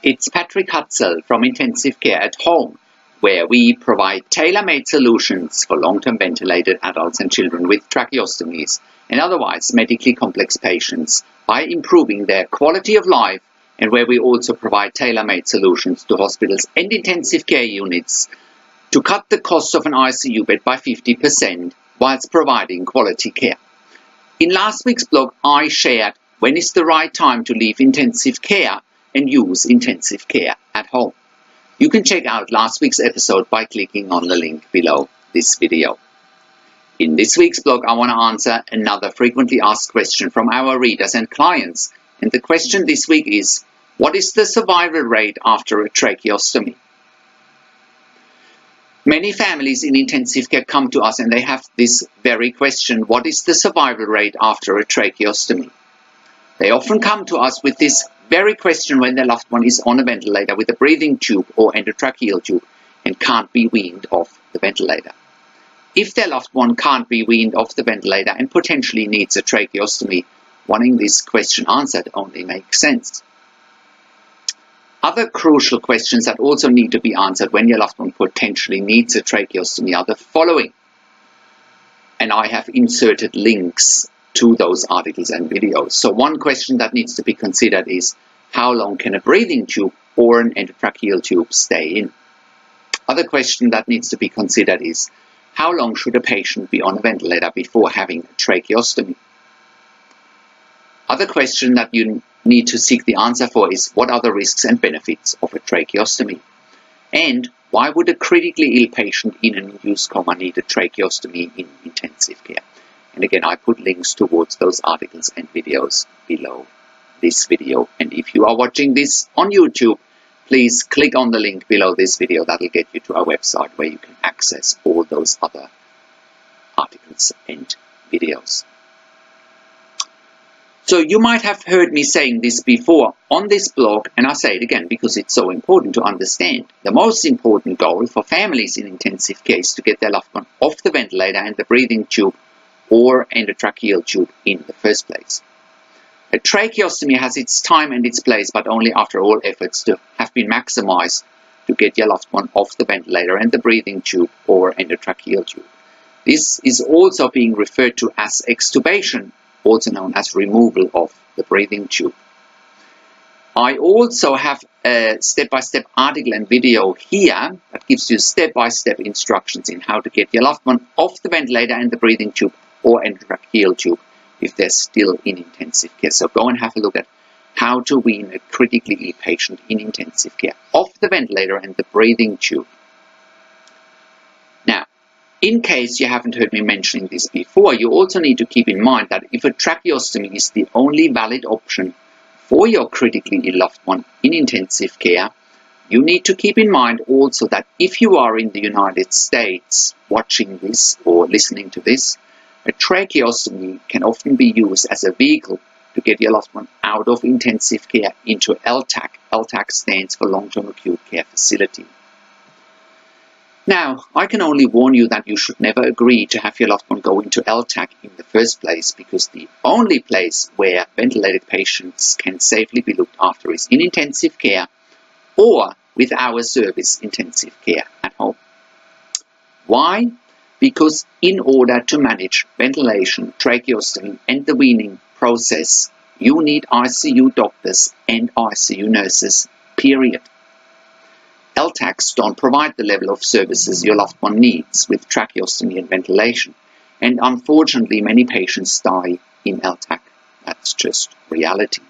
It's Patrick Hutzel from Intensive Care at Home, where we provide tailor-made solutions for long-term ventilated adults and children with tracheostomies and otherwise medically complex patients by improving their quality of life, and where we also provide tailor-made solutions to hospitals and intensive care units to cut the cost of an ICU bed by 50% whilst providing quality care. In last week's blog, I shared when is the right time to leave intensive care and use intensive care at home. You can check out last week's episode by clicking on the link below this video. In this week's blog, I want to answer another frequently asked question from our readers and clients. And the question this week is, what is the survival rate after a tracheostomy? Many families in intensive care come to us and they have this very question, what is the survival rate after a tracheostomy? They often come to us with this very question when their loved one is on a ventilator with a breathing tube or endotracheal tube and can't be weaned off the ventilator. If their loved one can't be weaned off the ventilator and potentially needs a tracheostomy, wanting this question answered only makes sense. Other crucial questions that also need to be answered when your loved one potentially needs a tracheostomy are the following. And I have inserted links to those articles and videos. So one question that needs to be considered is, how long can a breathing tube or an endotracheal tube stay in? Other question that needs to be considered is, how long should a patient be on a ventilator before having a tracheostomy? Other question that you need to seek the answer for is, what are the risks and benefits of a tracheostomy? And why would a critically ill patient in an induced coma need a tracheostomy in intensive care? And again, I put links towards those articles and videos below this video. And if you are watching this on YouTube, please click on the link below this video. That will get you to our website where you can access all those other articles and videos. So you might have heard me saying this before on this blog, and I say it again because it's so important to understand. The most important goal for families in intensive care is to get their loved one off the ventilator and the breathing tube or endotracheal tube in the first place. A tracheostomy has its time and its place, but only after all efforts have been maximized to get your loved one off the ventilator and the breathing tube or endotracheal tube. This is also being referred to as extubation, also known as removal of the breathing tube. I also have a step-by-step article and video here that gives you step-by-step instructions in how to get your loved one off the ventilator and the breathing tube or endotracheal tube if they're still in intensive care. So go and have a look at how to wean a critically ill patient in intensive care off the ventilator and the breathing tube. Now, in case you haven't heard me mentioning this before, you also need to keep in mind that if a tracheostomy is the only valid option for your critically ill loved one in intensive care, you need to keep in mind also that if you are in the United States watching this or listening to this, a tracheostomy can often be used as a vehicle to get your loved one out of intensive care into LTAC. LTAC stands for Long-Term Acute Care Facility. Now, I can only warn you that you should never agree to have your loved one go into LTAC in the first place, because the only place where ventilated patients can safely be looked after is in intensive care or with our service intensive care at home. Why? Because in order to manage ventilation, tracheostomy and the weaning process, you need ICU doctors and ICU nurses, period. LTACs don't provide the level of services your loved one needs with tracheostomy and ventilation, and unfortunately many patients die in LTAC. That's just reality.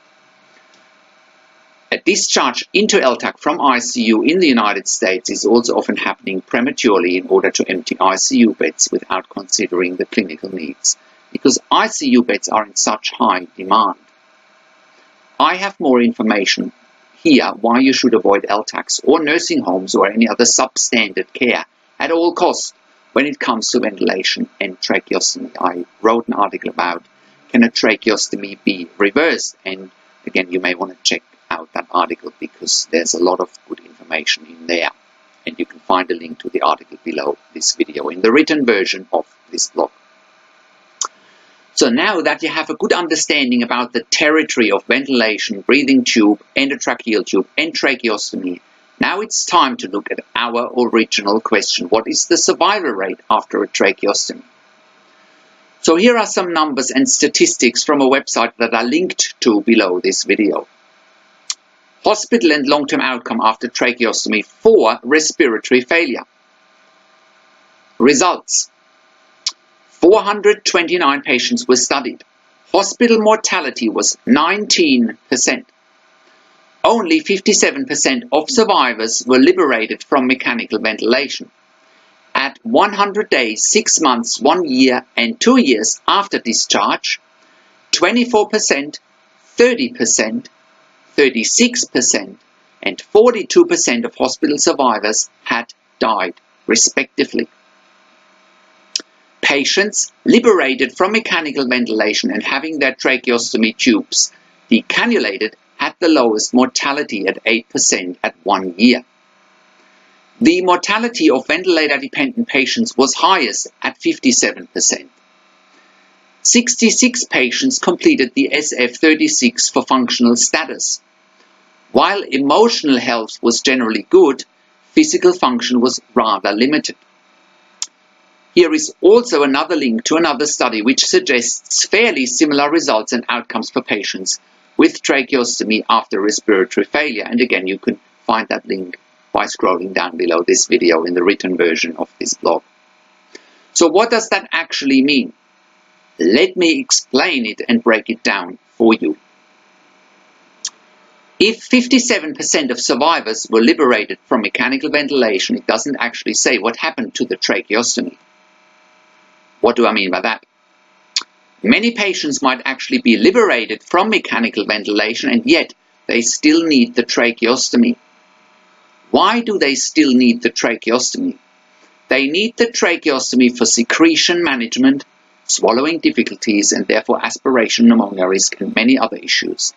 A discharge into LTAC from ICU in the United States is also often happening prematurely in order to empty ICU beds without considering the clinical needs, because ICU beds are in such high demand. I have more information here why you should avoid LTACs or nursing homes or any other substandard care at all costs when it comes to ventilation and tracheostomy. I wrote an article about, can a tracheostomy be reversed? And again, you may want to check out that article because there's a lot of good information in there, and you can find a link to the article below this video in the written version of this blog. So now that you have a good understanding about the territory of ventilation, breathing tube, endotracheal tube, and tracheostomy, now it's time to look at our original question. What is the survival rate after a tracheostomy? So here are some numbers and statistics from a website that are linked to below this video. Hospital and long-term outcome after tracheostomy for respiratory failure. Results. 429 patients were studied. Hospital mortality was 19%. Only 57% of survivors were liberated from mechanical ventilation. At 100 days, 6 months, 1 year, and 2 years after discharge, 24%, 30%, 36%, and 42% of hospital survivors had died, respectively. Patients liberated from mechanical ventilation and having their tracheostomy tubes decannulated had the lowest mortality at 8% at 1 year. The mortality of ventilator-dependent patients was highest at 57%. 66 patients completed the SF-36 for functional status. While emotional health was generally good, physical function was rather limited. Here is also another link to another study which suggests fairly similar results and outcomes for patients with tracheostomy after respiratory failure. And again, you can find that link by scrolling down below this video in the written version of this blog. So what does that actually mean? Let me explain it and break it down for you. If 57% of survivors were liberated from mechanical ventilation, it doesn't actually say what happened to the tracheostomy. What do I mean by that? Many patients might actually be liberated from mechanical ventilation and yet they still need the tracheostomy. Why do they still need the tracheostomy? They need the tracheostomy for secretion management, swallowing difficulties, and therefore aspiration pneumonia risk and many other issues.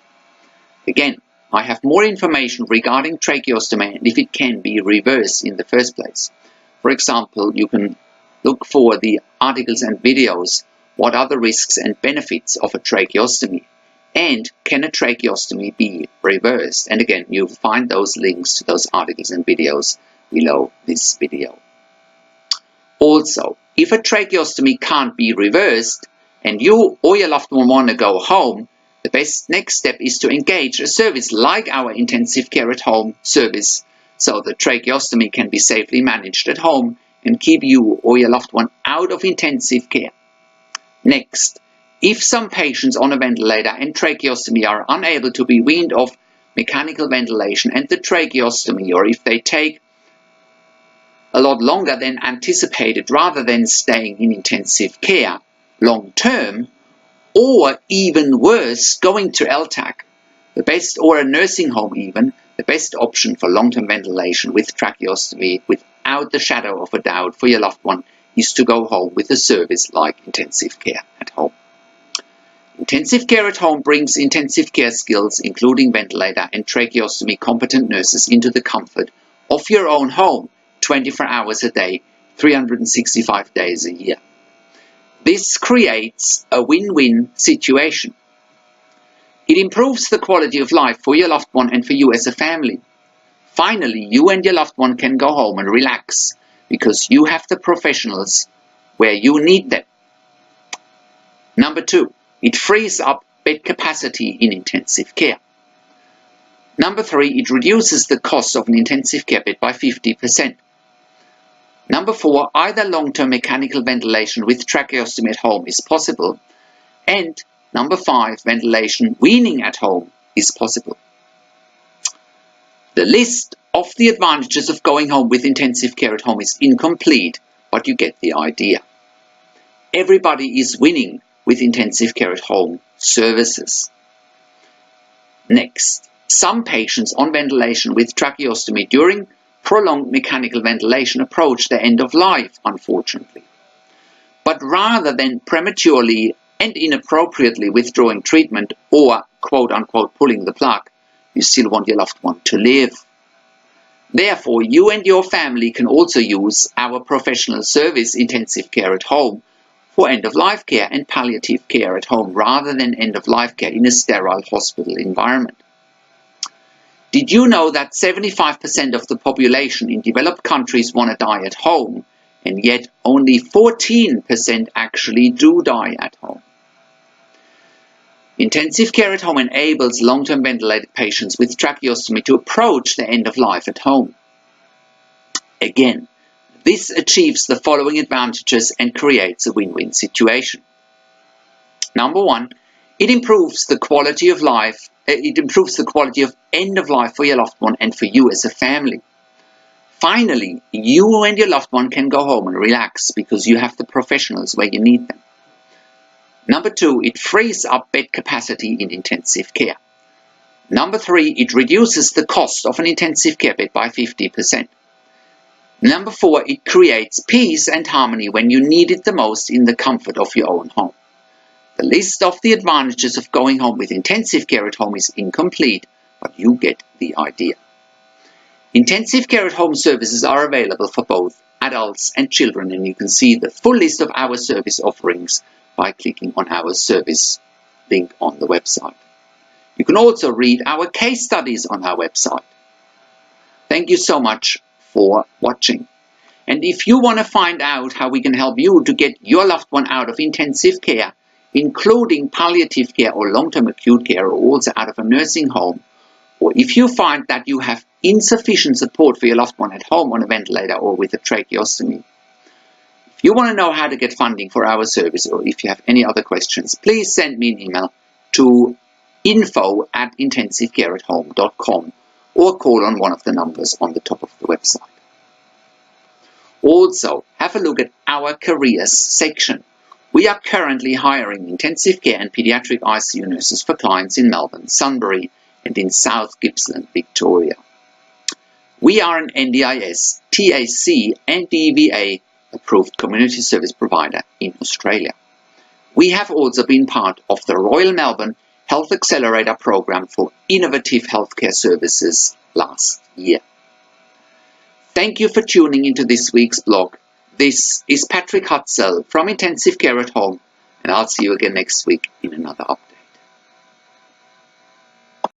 Again, I have more information regarding tracheostomy and if it can be reversed in the first place. For example, you can look for the articles and videos, what are the risks and benefits of a tracheostomy, and can a tracheostomy be reversed? And again, you'll find those links to those articles and videos below this video. Also, if a tracheostomy can't be reversed and you or your loved one want to go home, the best next step is to engage a service like our intensive care at home service so the tracheostomy can be safely managed at home and keep you or your loved one out of intensive care. Next, if some patients on a ventilator and tracheostomy are unable to be weaned off mechanical ventilation and the tracheostomy, or if they take a lot longer than anticipated rather than staying in intensive care long term, or even worse, going to LTAC, the best, or a nursing home even, the best option for long-term ventilation with tracheostomy without the shadow of a doubt for your loved one is to go home with a service like intensive care at home. Intensive care at home brings intensive care skills, including ventilator and tracheostomy competent nurses, into the comfort of your own home 24 hours a day, 365 days a year. This creates a win-win situation. It improves the quality of life for your loved one and for you as a family. Finally, you and your loved one can go home and relax because you have the professionals where you need them. Number 2, it frees up bed capacity in intensive care. Number 3, it reduces the cost of an intensive care bed by 50%. Number 4, either long-term mechanical ventilation with tracheostomy at home is possible. And number 5, ventilation weaning at home is possible. The list of the advantages of going home with intensive care at home is incomplete, but you get the idea. Everybody is winning with intensive care at home services. Next, some patients on ventilation with tracheostomy during prolonged mechanical ventilation approach the end of life, unfortunately. But rather than prematurely and inappropriately withdrawing treatment or quote-unquote pulling the plug, you still want your loved one to live. Therefore, you and your family can also use our professional service intensive care at home for end-of-life care and palliative care at home rather than end-of-life care in a sterile hospital environment. Did you know that 75% of the population in developed countries want to die at home, and yet only 14% actually do die at home? Intensive care at home enables long-term ventilated patients with tracheostomy to approach the end of life at home. Again, this achieves the following advantages and creates a win-win situation. Number one, it improves the quality of life. It improves the quality of end of life for your loved one and for you as a family. Finally, you and your loved one can go home and relax because you have the professionals where you need them. Number two, it frees up bed capacity in intensive care. Number three, it reduces the cost of an intensive care bed by 50%. Number four, it creates peace and harmony when you need it the most in the comfort of your own home. The list of the advantages of going home with intensive care at home is incomplete, but you get the idea. Intensive care at home services are available for both adults and children, and you can see the full list of our service offerings by clicking on our service link on the website. You can also read our case studies on our website. Thank you so much for watching. And if you want to find out how we can help you to get your loved one out of intensive care, including palliative care or long-term acute care, or also out of a nursing home, or if you find that you have insufficient support for your loved one at home on a ventilator or with a tracheostomy, if you want to know how to get funding for our service, or if you have any other questions, please send me an email to info@intensivecareathome.com or call on one of the numbers on the top of the website. Also, have a look at our careers section. We are currently hiring intensive care and pediatric ICU nurses for clients in Melbourne, Sunbury, and in South Gippsland, Victoria. We are an NDIS, TAC, and DVA approved community service provider in Australia. We have also been part of the Royal Melbourne Health Accelerator program for innovative healthcare services last year. Thank you for tuning into this week's blog. This is Patrick Hutzel from Intensive Care at Home, and I'll see you again next week in another update.